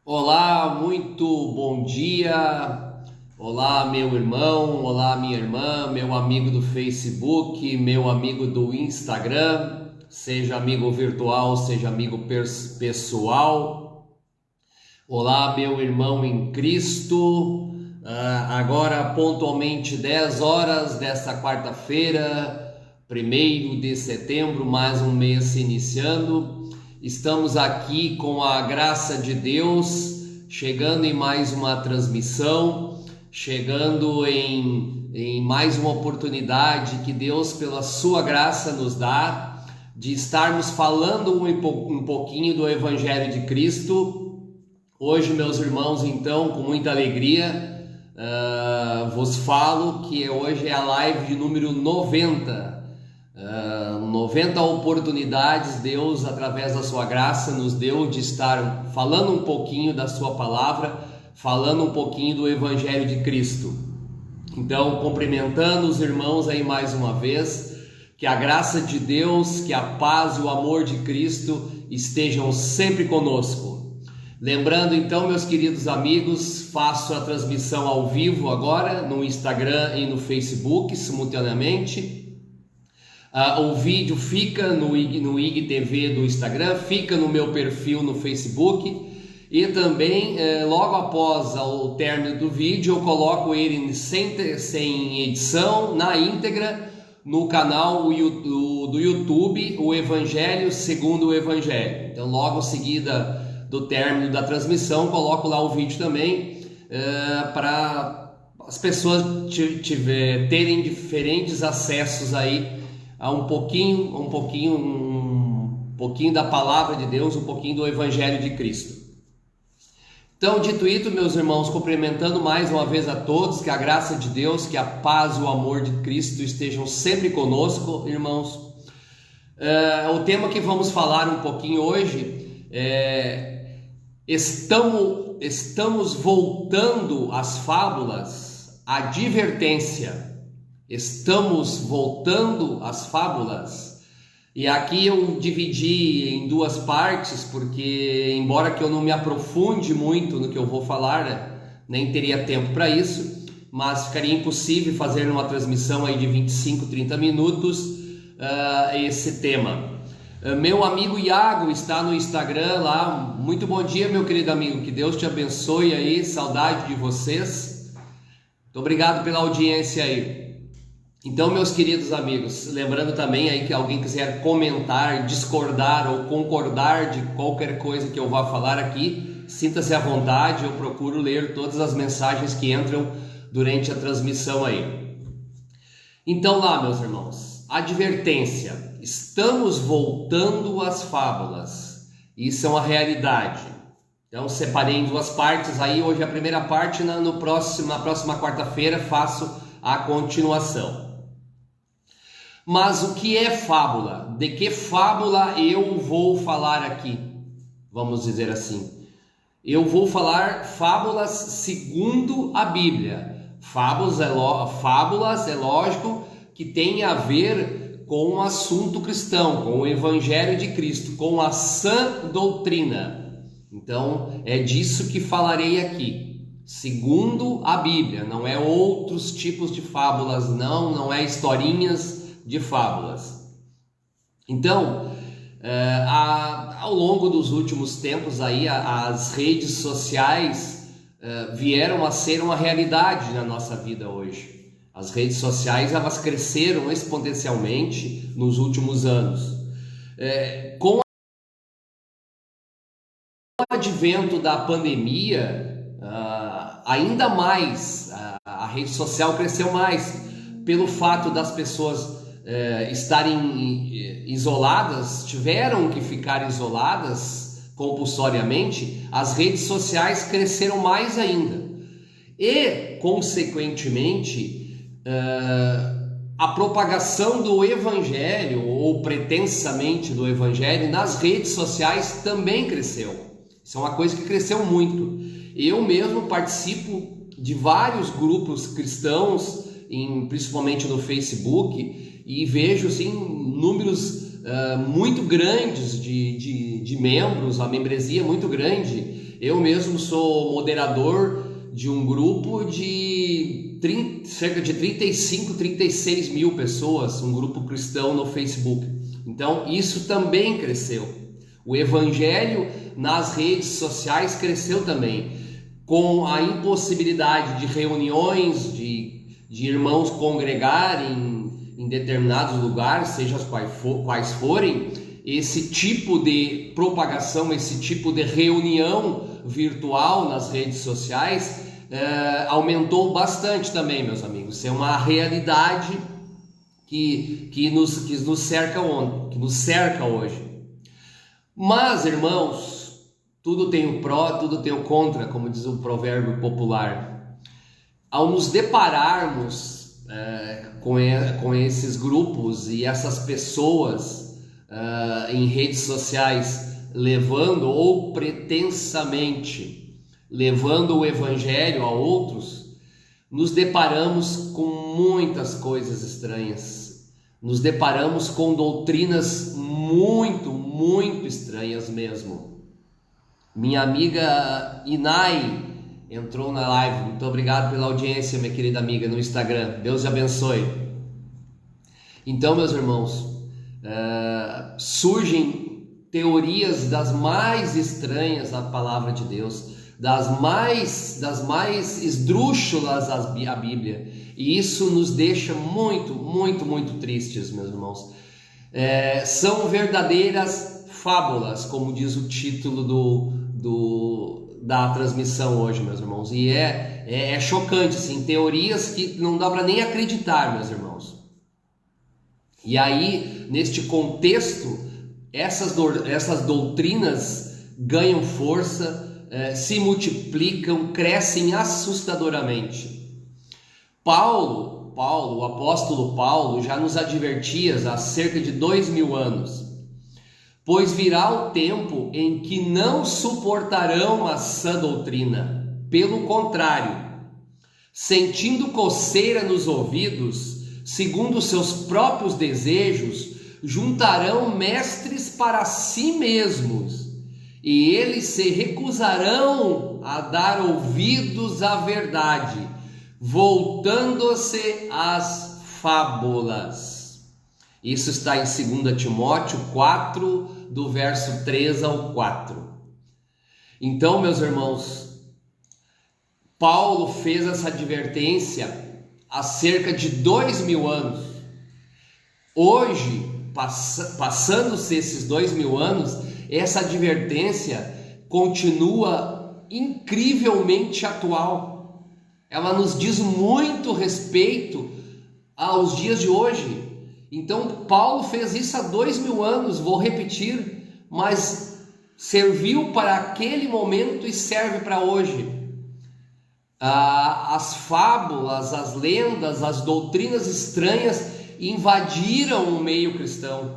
Olá, muito bom dia. Olá, meu irmão, olá, minha irmã, meu amigo do Facebook, meu amigo do Instagram, seja amigo virtual, seja amigo pessoal. Olá, meu irmão em Cristo. Agora, pontualmente 10 horas desta quarta-feira, 1º de setembro, mais um mês se iniciando. Estamos aqui com a graça de Deus, chegando em mais uma transmissão, chegando em mais uma oportunidade que Deus, pela sua graça, nos dá de estarmos falando um pouquinho do Evangelho de Cristo. Hoje, meus irmãos, então, com muita alegria, vos falo que hoje é a live de número 90. 90 oportunidades Deus, através da sua graça, nos deu de estar falando um pouquinho da sua palavra, falando um pouquinho do Evangelho de Cristo. Então, cumprimentando os irmãos aí mais uma vez, que a graça de Deus, que a paz e o amor de Cristo estejam sempre conosco. Lembrando então, meus queridos amigos, faço a transmissão ao vivo agora no Instagram e no Facebook simultaneamente. O vídeo fica no IGTV do Instagram, fica no meu perfil no Facebook e também logo após o término do vídeo eu coloco ele sem edição, na íntegra, no canal do YouTube, o Evangelho segundo o Evangelho. Então logo em seguida do término da transmissão, coloco lá o vídeo também para as pessoas terem diferentes acessos aí a um pouquinho da palavra de Deus, um pouquinho do Evangelho de Cristo. Então, dito isso, meus irmãos, cumprimentando mais uma vez a todos, que a graça de Deus, que a paz e o amor de Cristo estejam sempre conosco, irmãos. O tema que vamos falar um pouquinho hoje Estamos voltando às fábulas, advertência. Estamos voltando às fábulas. E aqui eu dividi em duas partes, porque embora que eu não me aprofunde muito no que eu vou falar, né, nem teria tempo para isso, mas ficaria impossível fazer numa transmissão aí de 25, 30 minutos esse tema. Meu amigo Iago está no Instagram lá. Muito bom dia, meu querido amigo, que Deus te abençoe aí, saudade de vocês. Muito obrigado pela audiência aí. Então, meus queridos amigos, lembrando também aí que alguém quiser comentar, discordar ou concordar de qualquer coisa que eu vá falar aqui, sinta-se à vontade, eu procuro ler todas as mensagens que entram durante a transmissão aí. Então lá, meus irmãos, advertência. Estamos voltando às fábulas. Isso é uma realidade. Então separei em duas partes aí. Hoje a primeira parte, na próxima quarta-feira faço a continuação. Mas o que é fábula? De que fábula eu vou falar aqui? Vamos dizer assim. Eu vou falar fábulas segundo a Bíblia. Fábulas é lógico que tem a ver com o assunto cristão, com o Evangelho de Cristo, com a sã doutrina. Então, é disso que falarei aqui, segundo a Bíblia. Não é outros tipos de fábulas, não é historinhas de fábulas. Então, ao longo dos últimos tempos, aí, as redes sociais vieram a ser uma realidade na nossa vida hoje. As redes sociais, elas cresceram exponencialmente nos últimos anos. Com o advento da pandemia, ainda mais, a rede social cresceu mais, pelo fato das pessoas estarem isoladas, tiveram que ficar isoladas compulsoriamente, as redes sociais cresceram mais ainda. E, consequentemente, a propagação do Evangelho, ou pretensamente do Evangelho, nas redes sociais também cresceu. Isso é uma coisa que cresceu muito. Eu mesmo participo de vários grupos cristãos, principalmente no Facebook, e vejo assim, números muito grandes de membros, a membresia muito grande. Eu mesmo sou moderador de um grupo de cerca de 35, 36 mil pessoas, um grupo cristão no Facebook. Então isso também cresceu. O evangelho nas redes sociais cresceu também, com a impossibilidade de reuniões, de irmãos congregarem em determinados lugares, seja quais forem. Esse tipo de propagação, esse tipo de reunião virtual nas redes sociais aumentou bastante também, meus amigos. Isso é uma realidade que nos cerca hoje. Mas, irmãos, tudo tem o pró, tudo tem o contra, como diz o provérbio popular. Ao nos depararmos com esses grupos e essas pessoas em redes sociais levando ou pretensamente levando o evangelho a outros, nos deparamos com muitas coisas estranhas, nos deparamos com doutrinas muito, muito estranhas mesmo. Minha amiga Inai entrou na live. Muito obrigado pela audiência, minha querida amiga, no Instagram. Deus te abençoe. Então, meus irmãos, surgem teorias das mais estranhas da palavra de Deus, das mais esdrúxulas a Bíblia, e isso nos deixa muito, muito, muito tristes, meus irmãos. São verdadeiras fábulas, como diz o título da transmissão hoje, meus irmãos, e é chocante, assim, teorias que não dá para nem acreditar, meus irmãos. E aí, neste contexto, essas doutrinas ganham força, se multiplicam, crescem assustadoramente. O apóstolo Paulo já nos advertia há cerca de 2000 anos: pois virá o tempo em que não suportarão a sã doutrina, pelo contrário, sentindo coceira nos ouvidos, segundo seus próprios desejos, juntarão mestres para si mesmos, e eles se recusarão a dar ouvidos à verdade, voltando-se às fábulas. Isso está em 2 Timóteo 4, do verso 3 ao 4. Então, meus irmãos, Paulo fez essa advertência há cerca de 2000 anos. Hoje, passando-se esses 2000 anos, essa advertência continua incrivelmente atual. Ela nos diz muito respeito aos dias de hoje. Então Paulo fez isso há 2000 anos, vou repetir, mas serviu para aquele momento e serve para hoje. As fábulas, as lendas, as doutrinas estranhas invadiram o meio cristão,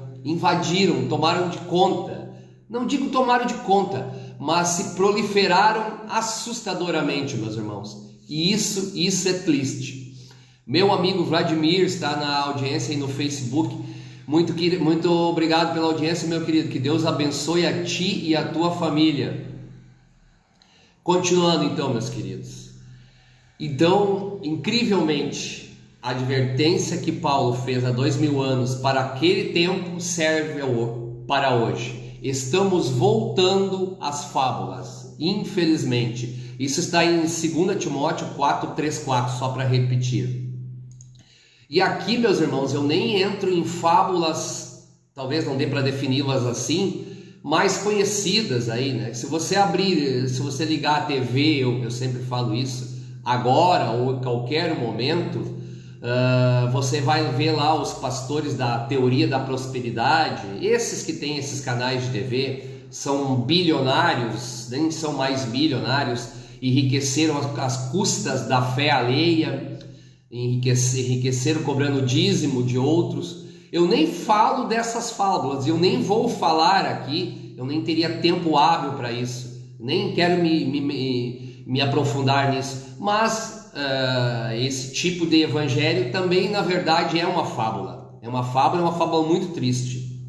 tomaram de conta. Não digo tomaram de conta, mas se proliferaram assustadoramente, meus irmãos. E isso é triste. Meu amigo Vladimir está na audiência aí no Facebook. Muito obrigado pela audiência, meu querido. Que Deus abençoe a ti e a tua família. Continuando então, meus queridos. Então, incrivelmente, a advertência que Paulo fez há 2000 anos para aquele tempo serve para hoje. Estamos voltando às fábulas, infelizmente. Isso está em 2 Timóteo 4, 3, 4, só para repetir. E aqui, meus irmãos, eu nem entro em fábulas, talvez não dê para defini-las assim, mais conhecidas aí, né? Se você ligar a TV, eu sempre falo isso, agora ou em qualquer momento, você vai ver lá os pastores da teoria da prosperidade. Esses que têm esses canais de TV são bilionários, nem são mais bilionários, enriqueceram às custas da fé alheia, enriqueceram cobrando dízimo de outros. Eu nem falo dessas fábulas, eu nem vou falar aqui, eu nem teria tempo hábil para isso, nem quero me aprofundar nisso, mas esse tipo de evangelho também, na verdade, é uma fábula. É uma fábula muito triste.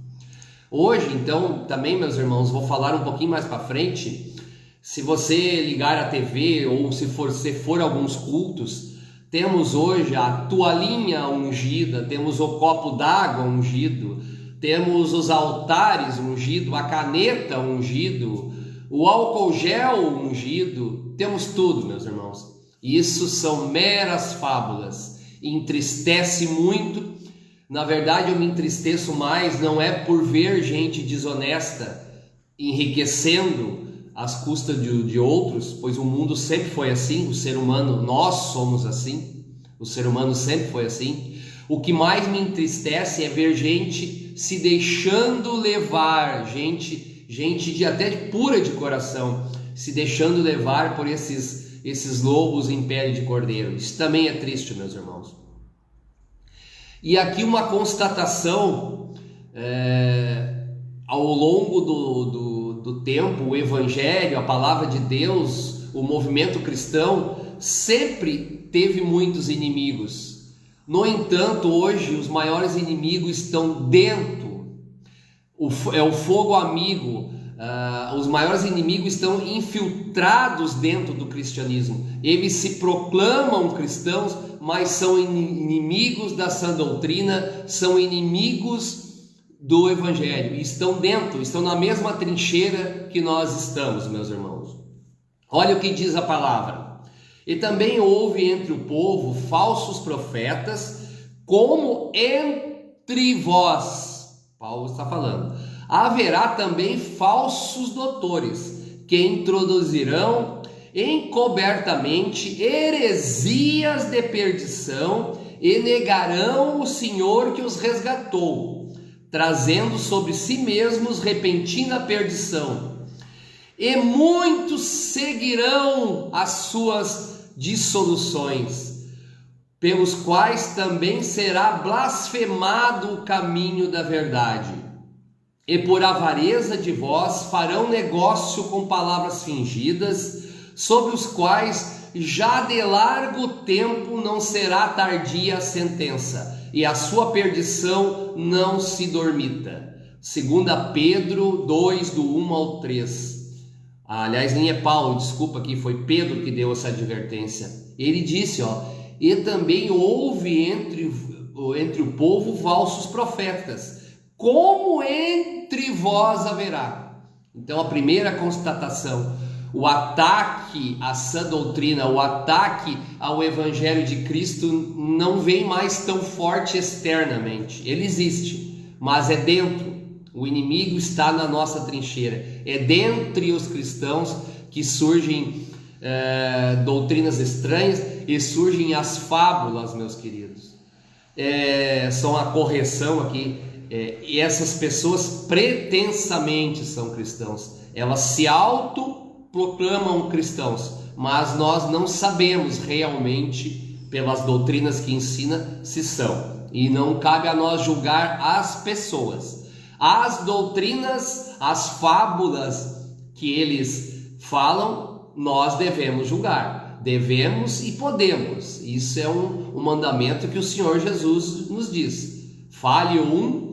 Hoje, então, também, meus irmãos, vou falar um pouquinho mais para frente Se você ligar a TV ou se você for a alguns cultos, temos hoje a toalhinha ungida, temos o copo d'água ungido, temos os altares ungidos, a caneta ungido, o álcool gel ungido, temos tudo, meus irmãos. Isso são meras fábulas, entristece muito. Na verdade, eu me entristeço mais, não é por ver gente desonesta enriquecendo às custas de outros, pois o mundo sempre foi assim, o ser humano, nós somos assim, o ser humano sempre foi assim. O que mais me entristece é ver gente se deixando levar, gente até pura de coração, se deixando levar por esses lobos em pele de cordeiro. Isso também é triste, meus irmãos. E aqui uma constatação, ao longo do tempo, o Evangelho, a palavra de Deus, o movimento cristão sempre teve muitos inimigos. No entanto, hoje os maiores inimigos estão dentro, é o fogo amigo. Os maiores inimigos estão infiltrados dentro do cristianismo. Eles se proclamam cristãos, mas são inimigos da sã doutrina, são inimigos do Evangelho, estão dentro, estão na mesma trincheira que nós estamos, meus irmãos. Olha o que diz a palavra: e também houve entre o povo falsos profetas, como entre vós, Paulo está falando, haverá também falsos doutores, que introduzirão encobertamente heresias de perdição e negarão o Senhor que os resgatou, trazendo sobre si mesmos repentina perdição. E muitos seguirão as suas dissoluções, pelos quais também será blasfemado o caminho da verdade. E por avareza de vós farão negócio com palavras fingidas, sobre os quais já de largo tempo não será tardia a sentença, e a sua perdição não se dormita. 2 Pedro 2, do 1 ao 3. Aliás, nem é Paulo, desculpa, que foi Pedro que deu essa advertência. Ele disse, e também houve entre o povo falsos profetas, como entre vós haverá. Então a primeira constatação, o ataque à sã doutrina, o ataque ao Evangelho de Cristo não vem mais tão forte externamente. Ele existe, mas é dentro. O inimigo está na nossa trincheira. É dentre os cristãos que surgem doutrinas estranhas e surgem as fábulas, meus queridos. São a correção aqui. E essas pessoas pretensamente são cristãos. Elas se autoproclamam cristãos, mas nós não sabemos realmente, pelas doutrinas que ensina, se são. E não cabe a nós julgar as pessoas. As doutrinas, as fábulas que eles falam, nós devemos julgar. Devemos e podemos. Isso é um mandamento que o Senhor Jesus nos diz. Fale um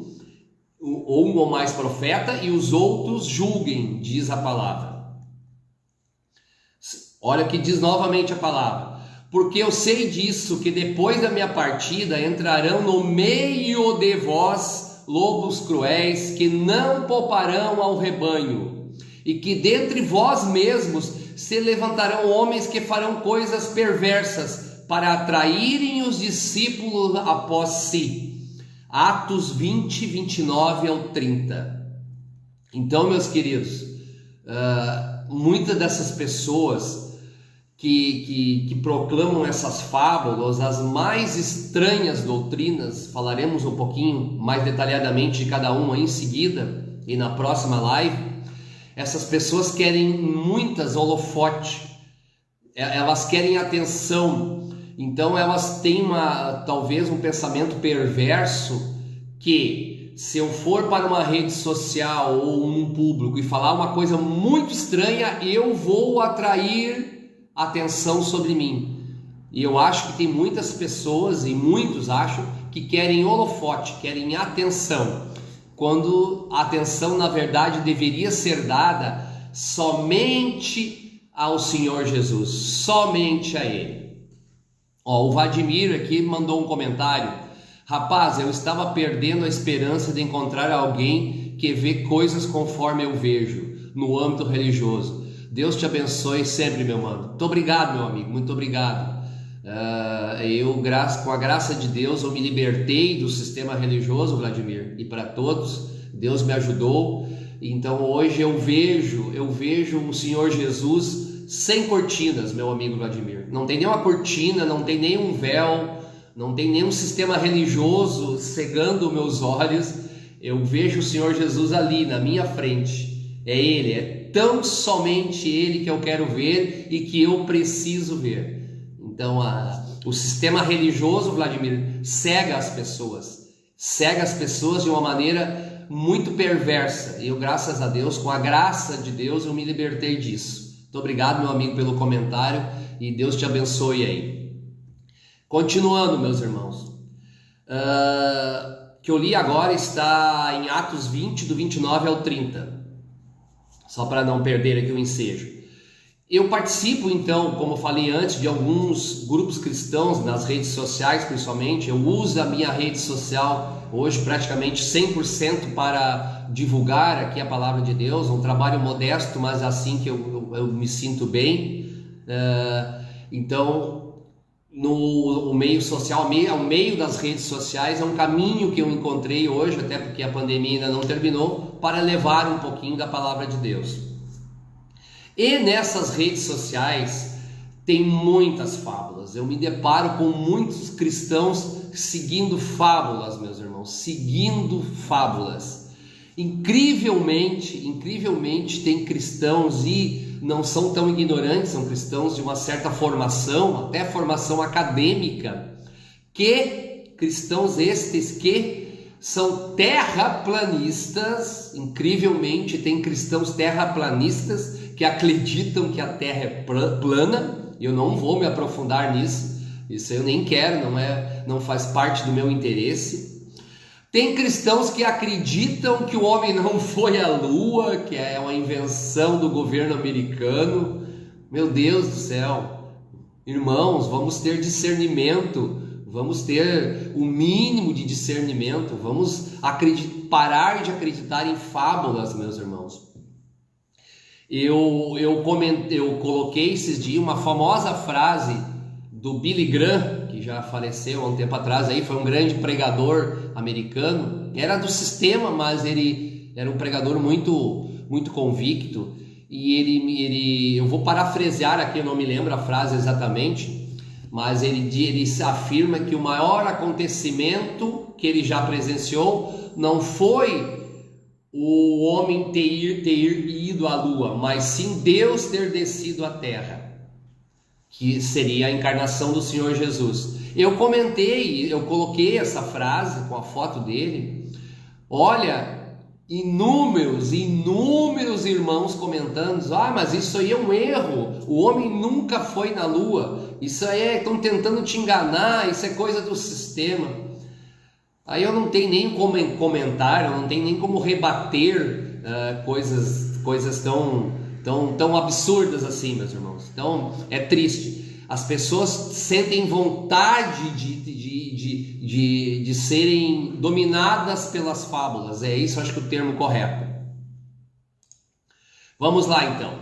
ou mais profeta e os outros julguem, diz a palavra. Olha que diz novamente a palavra: porque eu sei disso, que depois da minha partida entrarão no meio de vós lobos cruéis, que não pouparão ao rebanho, e que dentre vós mesmos se levantarão homens que farão coisas perversas para atraírem os discípulos após si. Atos 20, 29 ao 30. Então, meus queridos, muitas dessas pessoas que proclamam essas fábulas, as mais estranhas doutrinas, falaremos um pouquinho mais detalhadamente de cada uma em seguida e na próxima live. Essas pessoas querem muitas holofote, elas querem atenção. Então elas têm talvez um pensamento perverso, que se eu for para uma rede social ou um público e falar uma coisa muito estranha, eu vou atrair atenção sobre mim. E eu acho que tem muitas pessoas, e muitos acham, que querem holofote, querem atenção, quando a atenção na verdade deveria ser dada somente ao Senhor Jesus, somente a Ele. O Vladimir aqui mandou um comentário: rapaz, eu estava perdendo a esperança de encontrar alguém que vê coisas conforme eu vejo no âmbito religioso. Deus te abençoe sempre, meu mano. Muito obrigado, meu amigo, muito obrigado. Com a graça de Deus, eu me libertei do sistema religioso, Vladimir, e para todos, Deus me ajudou. Então hoje eu vejo o Senhor Jesus sem cortinas, meu amigo Vladimir. Não tem nenhuma cortina, não tem nenhum véu, não tem nenhum sistema religioso cegando meus olhos. Eu vejo o Senhor Jesus ali na minha frente. É Ele, é tão somente Ele que eu quero ver e que eu preciso ver. Então o sistema religioso, Vladimir, cega as pessoas de uma maneira muito perversa. E eu, graças a Deus, com a graça de Deus, eu me libertei disso. Muito obrigado, meu amigo, pelo comentário, e Deus te abençoe aí. Continuando, meus irmãos, que eu li agora está em Atos 20, do 29 ao 30, só para não perder aqui o ensejo. Eu participo, então, como eu falei antes, de alguns grupos cristãos nas redes sociais, principalmente. Eu uso a minha rede social hoje praticamente 100% para divulgar aqui a palavra de Deus. Um trabalho modesto, mas assim que eu me sinto bem. Então, o meio social, ao meio das redes sociais, é um caminho que eu encontrei hoje, até porque a pandemia ainda não terminou, para levar um pouquinho da palavra de Deus. E nessas redes sociais tem muitas fábulas. Eu me deparo com muitos cristãos seguindo fábulas, meus irmãos, seguindo fábulas. Incrivelmente tem cristãos, e não são tão ignorantes, são cristãos de uma certa formação, até formação acadêmica, cristãos estes que são terraplanistas. Incrivelmente tem cristãos terraplanistas que acreditam que a Terra é plana. Eu não vou me aprofundar nisso, isso eu nem quero, não faz parte do meu interesse. Tem cristãos que acreditam que o homem não foi à Lua, que é uma invenção do governo americano. Meu Deus do céu, irmãos, vamos ter discernimento, vamos ter o mínimo de discernimento, vamos parar de acreditar em fábulas, meus irmãos. Eu coloquei esses dias uma famosa frase do Billy Graham, que já faleceu há um tempo atrás, aí foi um grande pregador americano, era do sistema, mas ele era um pregador muito, muito convicto, e eu vou parafrasear aqui, eu não me lembro a frase exatamente, mas ele afirma que o maior acontecimento que ele já presenciou não foi o homem ter ido à Lua, mas sim Deus ter descido à Terra, que seria a encarnação do Senhor Jesus. Eu coloquei essa frase com a foto dele. Olha, inúmeros irmãos comentando: mas isso aí é um erro, o homem nunca foi na Lua, isso aí estão tentando te enganar, isso é coisa do sistema. Aí eu não tenho nem como comentar, eu não tenho nem como rebater coisas tão absurdas assim, meus irmãos. Então é triste. As pessoas sentem vontade de serem dominadas pelas fábulas. É isso, acho que o termo correto. Vamos lá então.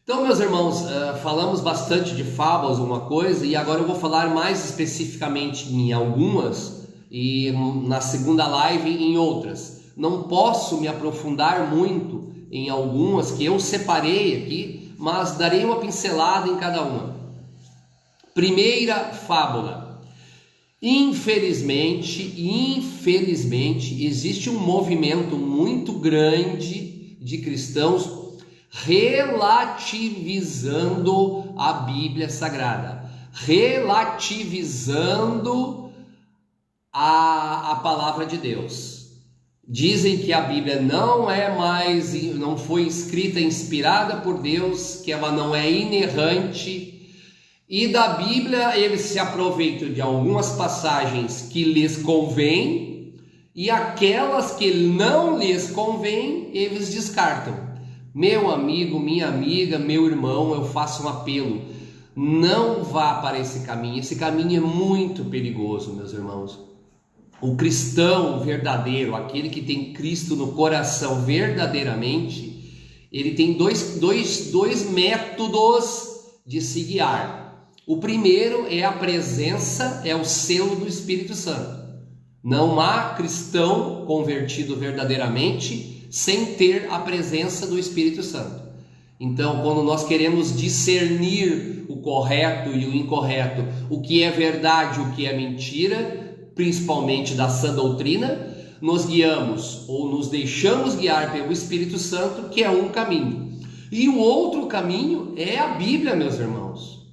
Então, meus irmãos, falamos bastante de fábulas, uma coisa, e agora eu vou falar mais especificamente em algumas, e na segunda live em outras. Não posso me aprofundar muito em algumas que eu separei aqui, mas darei uma pincelada em cada uma. Primeira fábula. Infelizmente, existe um movimento muito grande de cristãos relativizando a Bíblia Sagrada, relativizando a palavra de Deus. Dizem que a Bíblia não foi escrita inspirada por Deus, que ela não é inerrante, e da Bíblia eles se aproveitam de algumas passagens que lhes convém, e aquelas que não lhes convém eles descartam. Meu amigo, minha amiga, meu irmão, eu faço um apelo. Não vá para esse caminho. Esse caminho é muito perigoso, meus irmãos. O cristão verdadeiro, aquele que tem Cristo no coração verdadeiramente, ele tem dois métodos de se guiar. O primeiro é a presença, é o selo do Espírito Santo. Não há cristão convertido verdadeiramente sem ter a presença do Espírito Santo. Então, quando nós queremos discernir o correto e o incorreto, o que é verdade e o que é mentira, principalmente da sã doutrina, nos guiamos ou nos deixamos guiar pelo Espírito Santo, que é um caminho. E o outro caminho é a Bíblia, meus irmãos.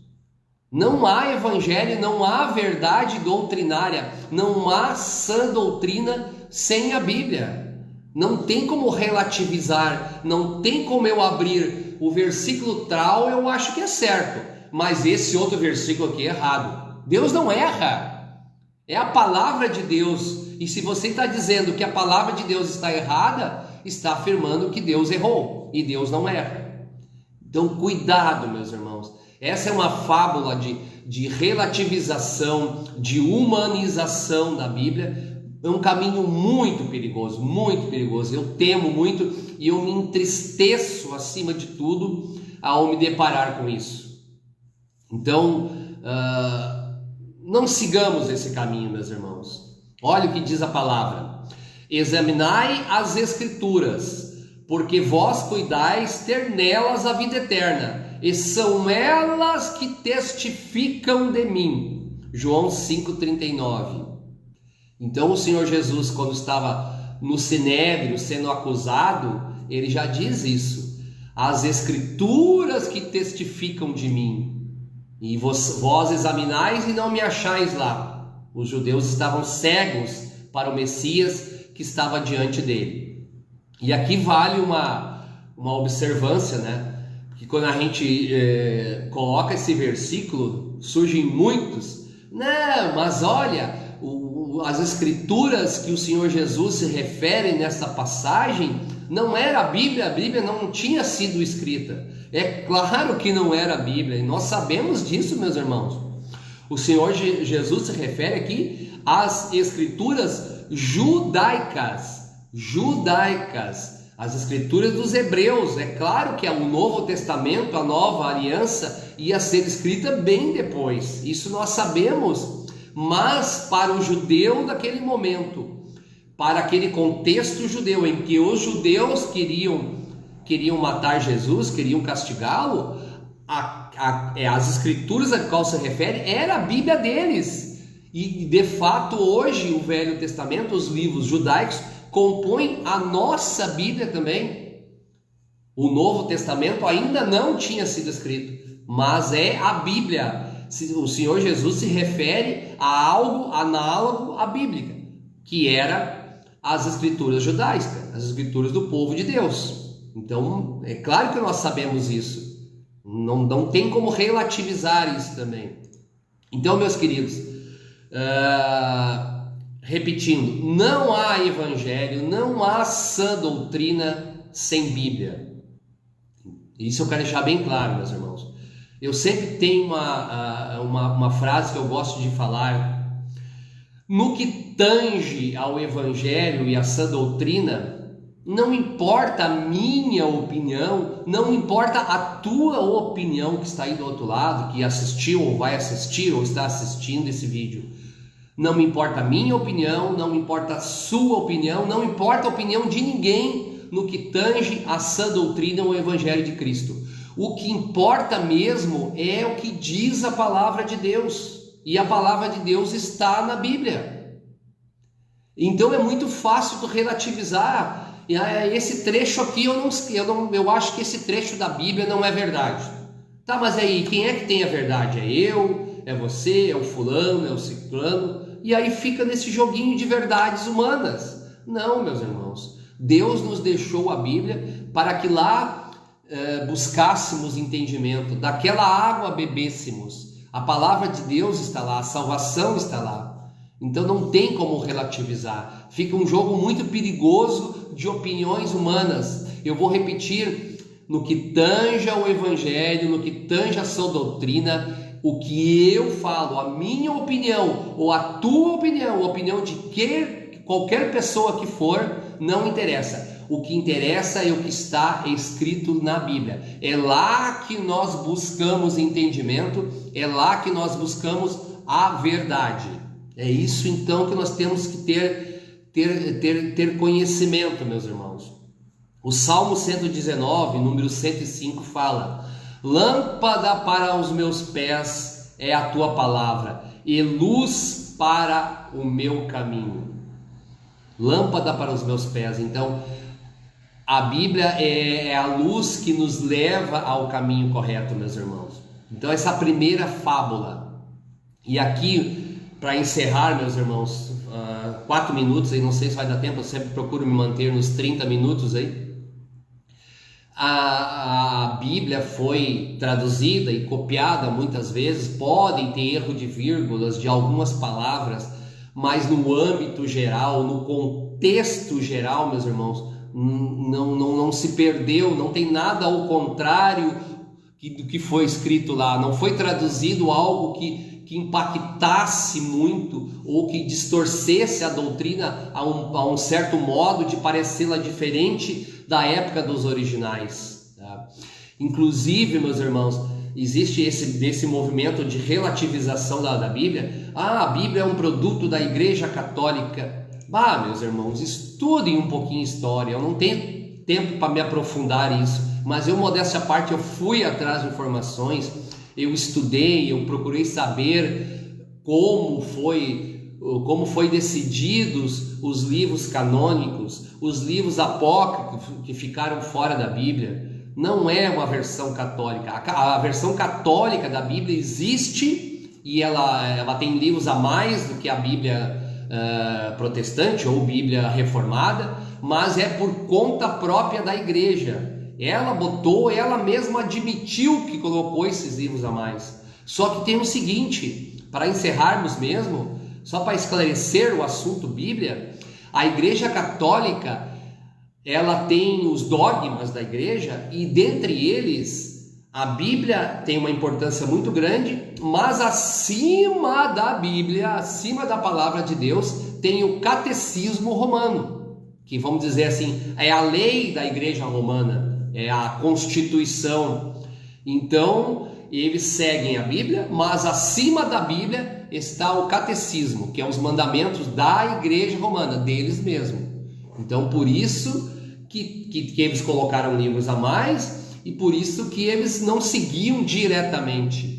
Não há evangelho, não há verdade doutrinária, não há sã doutrina sem a Bíblia. Não tem como relativizar, não tem como eu abrir o versículo tal, eu acho que é certo, mas esse outro versículo aqui é errado. Deus não erra, é a palavra de Deus, e se você está dizendo que a palavra de Deus está errada, está afirmando que Deus errou, e Deus não erra. Então cuidado, meus irmãos. Essa é uma fábula de relativização, de humanização da Bíblia. É um caminho muito perigoso, muito perigoso. Eu temo muito e eu me entristeço acima de tudo ao me deparar com isso. Então, não sigamos esse caminho, meus irmãos. Olha o que diz a palavra: examinai as Escrituras, porque vós cuidais ter nelas a vida eterna, e são elas que testificam de mim. João 5,39. Então o Senhor Jesus, quando estava no Sinédrio sendo acusado, ele já diz isso: as Escrituras que testificam de mim, e vós examinais e não me achais lá. Os judeus estavam cegos para o Messias que estava diante dele. E aqui vale uma observância, né? Que quando a gente coloca esse versículo, surgem muitos, não, mas olha, as Escrituras que o Senhor Jesus se refere nessa passagem, não era a Bíblia não tinha sido escrita. É claro que não era a Bíblia, e nós sabemos disso, meus irmãos. O Senhor Jesus se refere aqui às Escrituras judaicas, as Escrituras dos hebreus. É claro que o Novo Testamento, a Nova Aliança, ia ser escrita bem depois, isso nós sabemos, mas para o judeu daquele momento, para aquele contexto judeu em que os judeus queriam matar Jesus, queriam castigá-lo, as Escrituras a qual se refere era a Bíblia deles. E de fato hoje o Velho Testamento, os livros judaicos, compõe a nossa Bíblia também. O Novo Testamento ainda não tinha sido escrito, mas é a Bíblia. O Senhor Jesus se refere a algo análogo à Bíblia, que era as Escrituras judaicas, as Escrituras do povo de Deus. Então, é claro que nós sabemos isso. Não tem como relativizar isso também. Então, meus queridos, repetindo, não há evangelho, não há sã doutrina sem Bíblia. Isso eu quero deixar bem claro, meus irmãos. Eu sempre tenho uma frase que eu gosto de falar: no que tange ao evangelho e à sã doutrina, não importa a minha opinião, não importa a tua opinião que está aí do outro lado, que assistiu ou vai assistir ou está assistindo esse vídeo. Não me importa a minha opinião, não me importa a sua opinião, não importa a opinião de ninguém no que tange a sã doutrina ou o Evangelho de Cristo. O que importa mesmo é o que diz a palavra de Deus, e a palavra de Deus está na Bíblia. Então é muito fácil tu relativizar. Esse trecho aqui eu acho que esse trecho da Bíblia não é verdade. Tá, mas aí quem é que tem a verdade? É eu? É você? É o fulano? É o ciclano? E aí fica nesse joguinho de verdades humanas. Não, meus irmãos. Deus nos deixou a Bíblia para que lá buscássemos entendimento, daquela água bebêssemos. A palavra de Deus está lá, a salvação está lá. Então não tem como relativizar. Fica um jogo muito perigoso de opiniões humanas. Eu vou repetir no que tange ao Evangelho, no que tange a sua doutrina, o que eu falo, a minha opinião ou a tua opinião, a opinião de qualquer pessoa que for, não interessa. O que interessa é o que está escrito na Bíblia. É lá que nós buscamos entendimento, é lá que nós buscamos a verdade. É isso então que nós temos que ter conhecimento, meus irmãos. O Salmo 119, número 105 fala: lâmpada para os meus pés é a tua palavra e luz para o meu caminho. Lâmpada para os meus pés. Então, a Bíblia é a luz que nos leva ao caminho correto, meus irmãos. Então, essa é a primeira fábula. E aqui, para encerrar, meus irmãos, 4 minutos, aí não sei se vai dar tempo, eu sempre procuro me manter nos 30 minutos aí. A Bíblia foi traduzida e copiada muitas vezes, podem ter erro de vírgulas de algumas palavras, mas no âmbito geral, no contexto geral, meus irmãos, não se perdeu, não tem nada ao contrário do que foi escrito lá, não foi traduzido algo que impactasse muito ou que distorcesse a doutrina a um certo modo de parecê-la diferente da época dos originais, tá? Inclusive, meus irmãos, existe esse movimento de relativização da Bíblia. A Bíblia é um produto da Igreja Católica. Meus irmãos, estudem um pouquinho história. Eu não tenho tempo para me aprofundar isso, mas eu, modéstia à parte, eu fui atrás de informações, eu estudei, eu procurei saber como foi decididos os livros canônicos, os livros apócrifos que ficaram fora da Bíblia. Não é uma versão católica. A versão católica da Bíblia existe e ela tem livros a mais do que a Bíblia protestante ou Bíblia reformada, mas é por conta própria da igreja. Ela mesma admitiu que colocou esses livros a mais. Só que tem o seguinte, para encerrarmos mesmo, só para esclarecer o assunto Bíblia, a Igreja Católica, ela tem os dogmas da igreja e dentre eles a Bíblia tem uma importância muito grande, mas acima da Bíblia, acima da palavra de Deus, tem o catecismo romano, que vamos dizer assim, é a lei da igreja romana, é a constituição. Então eles seguem a Bíblia, mas acima da Bíblia está o catecismo, que é os mandamentos da igreja romana, deles mesmos. Então por isso que eles colocaram livros a mais e por isso que eles não seguiam diretamente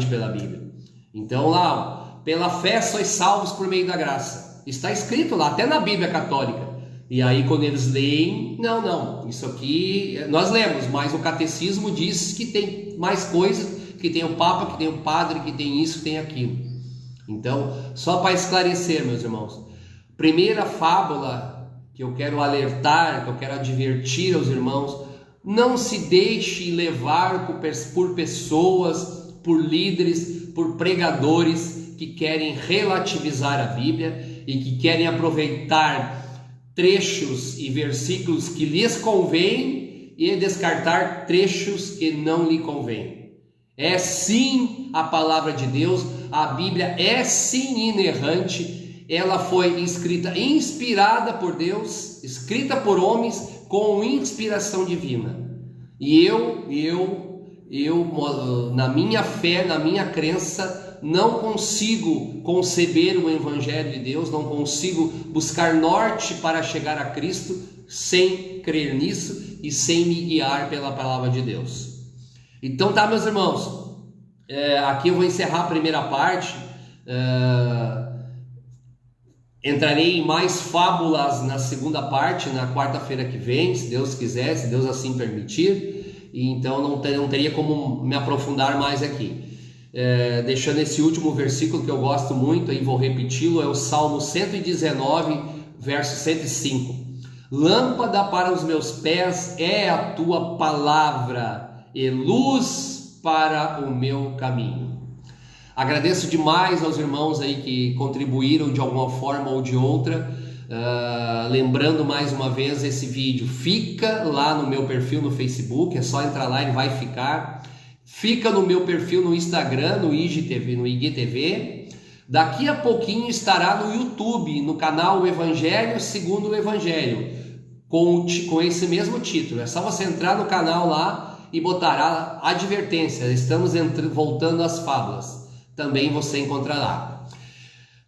pela Bíblia. Então lá, pela fé sois salvos por meio da graça, está escrito lá, até na Bíblia católica. E aí quando eles leem, não, isso aqui nós lemos, mas o catecismo diz que tem mais coisas, que tem o Papa, que tem o Padre, que tem isso, que tem aquilo. Então, só para esclarecer, meus irmãos, primeira fábula que eu quero alertar, que eu quero advertir aos irmãos: não se deixe levar por pessoas, por líderes, por pregadores que querem relativizar a Bíblia e que querem aproveitar trechos e versículos que lhes convém e descartar trechos que não lhe convêm. É sim a palavra de Deus, a Bíblia é sim inerrante. Ela foi escrita, inspirada por Deus, escrita por homens com inspiração divina. E eu, na minha fé, na minha crença, não consigo conceber o Evangelho de Deus, não consigo buscar norte para chegar a Cristo sem crer nisso e sem me guiar pela palavra de Deus. Então tá, meus irmãos, aqui eu vou encerrar a primeira parte. Entrarei em mais fábulas na segunda parte, na quarta-feira que vem, se Deus quiser, se Deus assim permitir. E então não teria como me aprofundar mais aqui. Deixando esse último versículo que eu gosto muito, aí vou repeti-lo, é o Salmo 119, verso 105. Lâmpada para os meus pés é a tua palavra e luz para o meu caminho. Agradeço demais aos irmãos aí que contribuíram de alguma forma ou de outra. Lembrando mais uma vez, esse vídeo fica lá no meu perfil no Facebook, é só entrar lá e vai ficar. Fica no meu perfil no Instagram, no IGTV. Daqui a pouquinho estará no YouTube, no canal O Evangelho Segundo o Evangelho, com esse mesmo título. É só você entrar no canal lá e botar a advertência, estamos voltando às fábulas. Também você encontrará.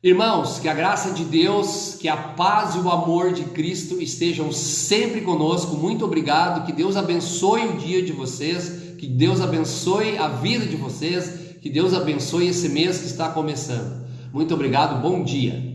Irmãos, que a graça de Deus, que a paz e o amor de Cristo estejam sempre conosco. Muito obrigado, que Deus abençoe o dia de vocês, que Deus abençoe a vida de vocês, que Deus abençoe esse mês que está começando. Muito obrigado, bom dia.